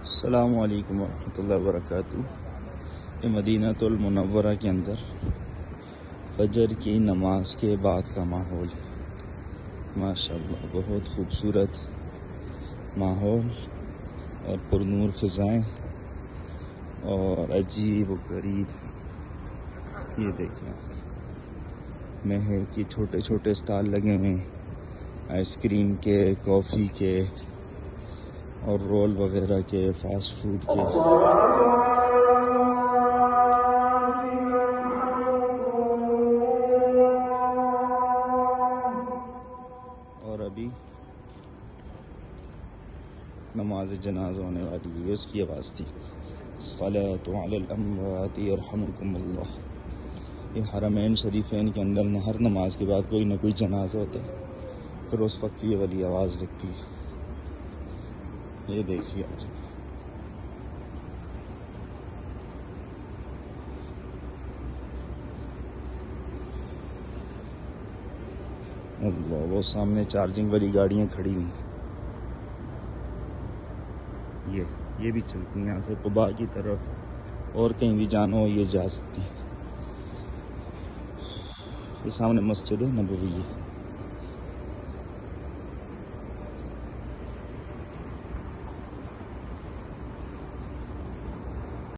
السلام علیکم ورحمۃ اللہ وبرکاتہ۔ یہ مدینہ المنورہ کے اندر فجر کی نماز کے بعد کا ماحول ہے۔ ماشاءاللہ بہت خوبصورت ماحول اور پرنور فضائیں اور عجیب و غریب۔ یہ دیکھیں مہک کے چھوٹے چھوٹے اسٹال لگے ہوئے ہیں، آئس کریم کے، کافی کے اور رول وغیرہ کے، فاسٹ فوڈ کے۔ اور ابھی نماز جنازہ ہونے والی ہے، اس کی آواز تھی الصلاۃ علی الاموات یرحمکم اللہ۔ یہ حرمین شریفین کے اندر ہر نماز کے بعد کوئی نہ کوئی جنازہ ہوتا ہے، پھر اس وقت یہ والی آواز لگتی ہے۔ یہ دیکھیے اللہ، وہ سامنے چارجنگ والی گاڑیاں کھڑی ہوئی ہیں، یہ بھی چلتی ہیں یہاں سے قباء کی طرف، اور کہیں بھی جانا ہو یہ جا سکتی ہیں۔ یہ سامنے مسجد نبوی ہے۔